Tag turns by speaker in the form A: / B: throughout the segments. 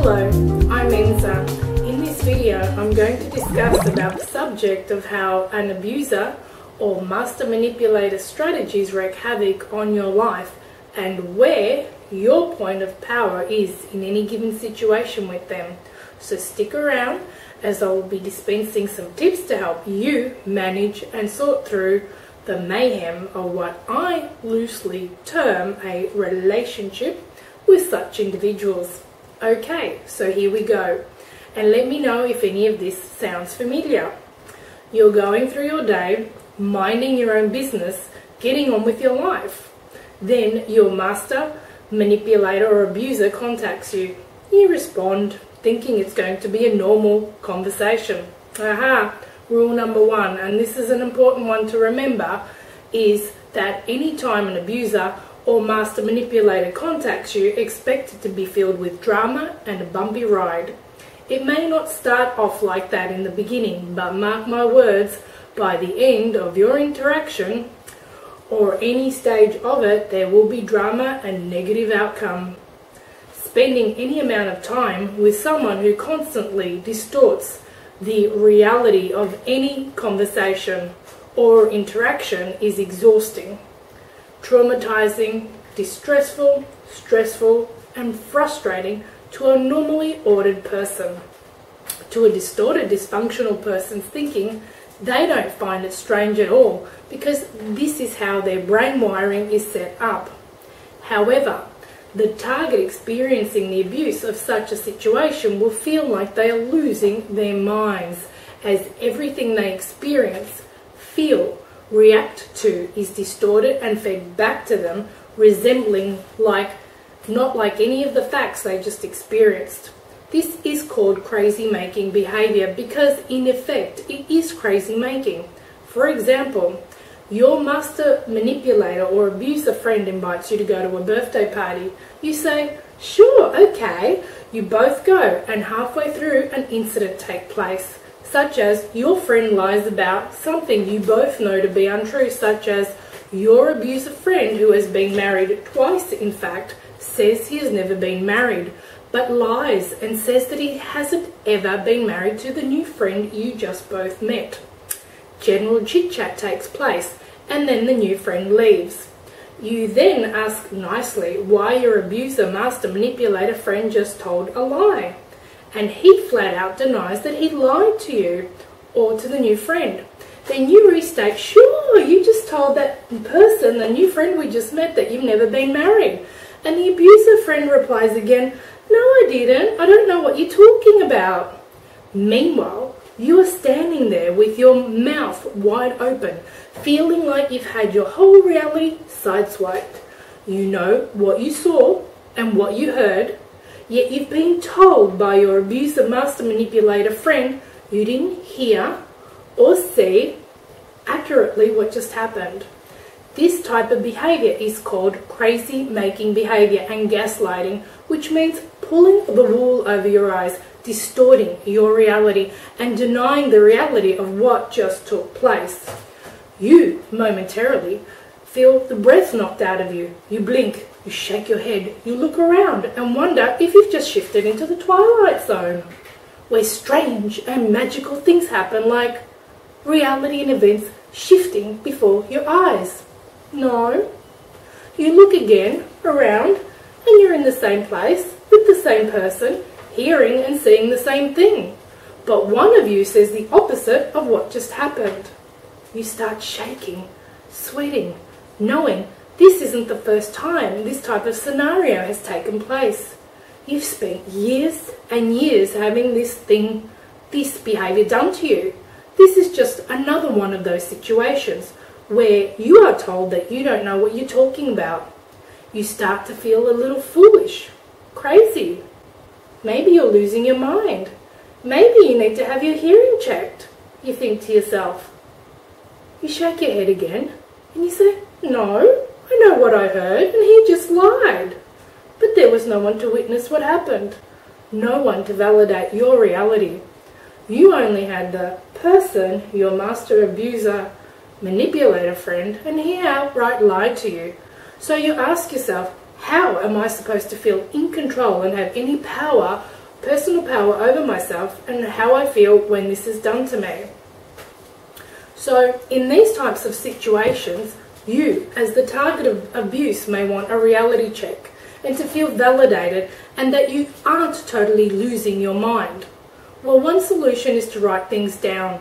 A: Hello, I'm Enza. In this video I'm going to discuss about the subject of how an abuser or master manipulator strategies wreak havoc on your life and where your point of power is in any given situation with them. So stick around as I will be dispensing some tips to help you manage and sort through the mayhem of what I loosely term a relationship with such individuals. Okay, so here we go, and let me know if any of this sounds familiar. You're going through your day, minding your own business, getting on with your life. Then your master, manipulator or abuser contacts you. You respond, thinking it's going to be a normal conversation. Aha! Rule number one, and this is an important one to remember, is that any time an abuser or master manipulator contacts you, expect it to be filled with drama and a bumpy ride. It may not start off like that in the beginning, but mark my words, by the end of your interaction or any stage of it, there will be drama and negative outcome. Spending any amount of time with someone who constantly distorts the reality of any conversation or interaction is exhausting, traumatizing, distressful, stressful, and frustrating to a normally ordered person. To a distorted, dysfunctional person's thinking, they don't find it strange at all because this is how their brain wiring is set up. However, the target experiencing the abuse of such a situation will feel like they are losing their minds, as everything they experience, feel, react to is distorted and fed back to them, resembling not like any of the facts they just experienced. This is called crazy making behavior because in effect it is crazy making. For example, your master manipulator or abuser friend invites you to go to a birthday party. You say, sure, okay. You both go, and halfway through an incident takes place, such as your friend lies about something you both know to be untrue, such as your abuser friend, who has been married twice in fact, says he has never been married, but lies and says that he hasn't ever been married to the new friend you just both met. General chit-chat takes place, and then the new friend leaves. You then ask nicely why your abuser, master manipulator friend just told a lie, and he flat out denies that he lied to you or to the new friend. Then you restate, sure, you just told that person, the new friend we just met, that you've never been married. And the abuser friend replies again, no, I didn't. I don't know what you're talking about. Meanwhile, you are standing there with your mouth wide open, feeling like you've had your whole reality sideswiped. You know what you saw and what you heard, yet you've been told by your abuser master manipulator friend you didn't hear or see accurately what just happened. This type of behavior is called crazy making behavior and gaslighting, which means pulling the wool over your eyes, distorting your reality and denying the reality of what just took place. You momentarily feel the breath knocked out of you. You blink, you shake your head, you look around and wonder if you've just shifted into the twilight zone, where strange and magical things happen, like reality and events shifting before your eyes. No. You look again around and you're in the same place with the same person, hearing and seeing the same thing. But one of you says the opposite of what just happened. You start shaking, sweating, knowing this isn't the first time this type of scenario has taken place. You've spent years and years having this behavior done to you. This is just another one of those situations where you are told that you don't know what you're talking about. You start to feel a little foolish, crazy. Maybe you're losing your mind. Maybe you need to have your hearing checked, you think to yourself. You shake your head again and you say, no, I know what I heard and he just lied. But there was no one to witness what happened. No one to validate your reality. You only had the person, your master abuser, manipulator friend, and he outright lied to you. So you ask yourself, how am I supposed to feel in control and have any power personal power over myself and how I feel when this is done to me. So in these types of situations, you, as the target of abuse, may want a reality check and to feel validated and that you aren't totally losing your mind. Well, one solution is to write things down.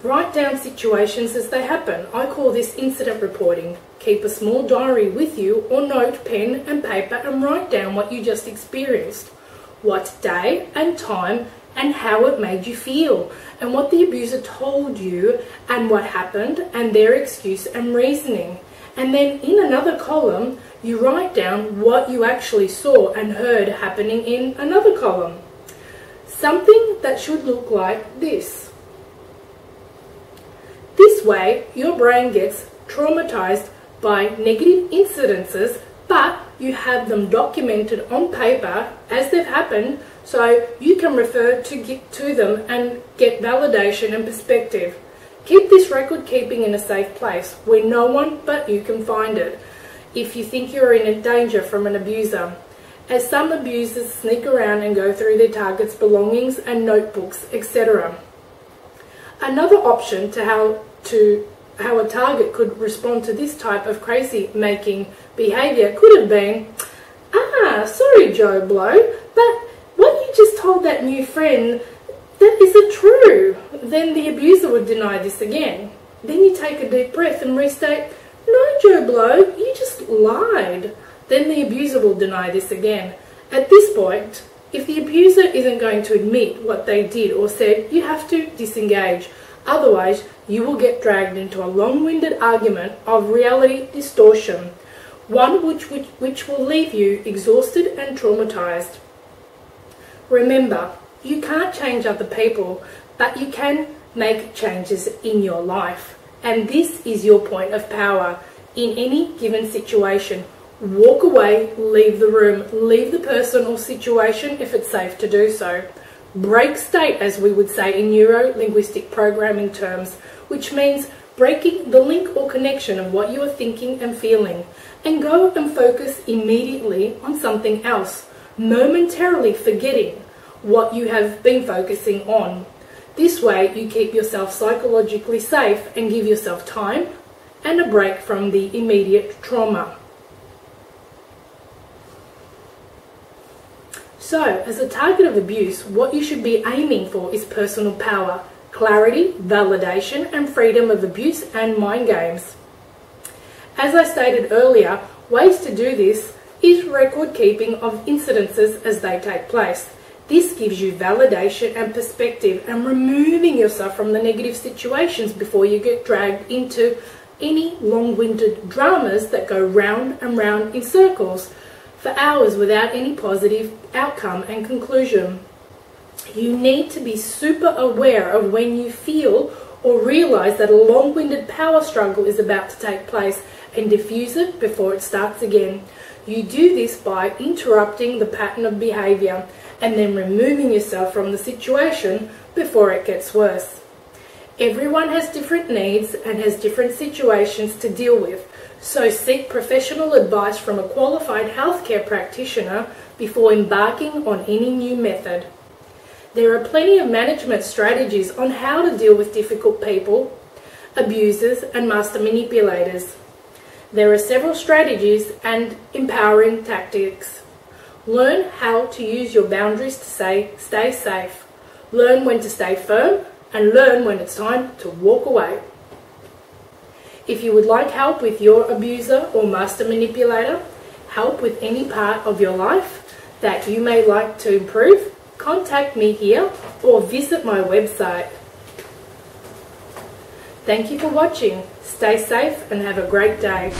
A: Write down situations as they happen. I call this incident reporting. Keep a small diary with you or note, pen and paper and write down what you just experienced. What day and time and how it made you feel, and what the abuser told you and what happened and their excuse and reasoning. And then in another column, you write down what you actually saw and heard happening in another column. Something that should look like this. This way, your brain gets traumatized by negative incidences, but you have them documented on paper as they've happened, so you can refer to them and get validation and perspective. Keep this record keeping in a safe place where no one but you can find it if you think you're in danger from an abuser, as some abusers sneak around and go through their target's belongings and notebooks, etc. Another option to how a target could respond to this type of crazy-making behaviour could have been, sorry Joe Blow, but what you just told that new friend, that isn't true. Then the abuser would deny this again. Then you take a deep breath and restate, no Joe Blow, you just lied. Then the abuser will deny this again. At this point, if the abuser isn't going to admit what they did or said, you have to disengage. Otherwise, you will get dragged into a long-winded argument of reality distortion, one which will leave you exhausted and traumatized. Remember, you can't change other people, but you can make changes in your life. And this is your point of power in any given situation. Walk away, leave the room, leave the person or situation if it's safe to do so. Break state, as we would say in Neuro-Linguistic programming terms, which means breaking the link or connection of what you are thinking and feeling, and go and focus immediately on something else, momentarily forgetting what you have been focusing on. This way you keep yourself psychologically safe and give yourself time and a break from the immediate trauma. So, as a target of abuse, what you should be aiming for is personal power, clarity, validation, and freedom of abuse and mind games. As I stated earlier, ways to do this is record keeping of incidences as they take place. This gives you validation and perspective and removing yourself from the negative situations before you get dragged into any long-winded dramas that go round and round in circles for hours without any positive outcome and conclusion. You need to be super aware of when you feel or realize that a long-winded power struggle is about to take place and diffuse it before it starts again. You do this by interrupting the pattern of behavior and then removing yourself from the situation before it gets worse. Everyone has different needs and has different situations to deal with, so seek professional advice from a qualified healthcare practitioner before embarking on any new method. There are plenty of management strategies on how to deal with difficult people, abusers, and master manipulators. There are several strategies and empowering tactics. Learn how to use your boundaries to stay safe. Learn when to stay firm and learn when it's time to walk away. If you would like help with your abuser or master manipulator, help with any part of your life that you may like to improve, contact me here or visit my website. Thank you for watching. Stay safe and have a great day.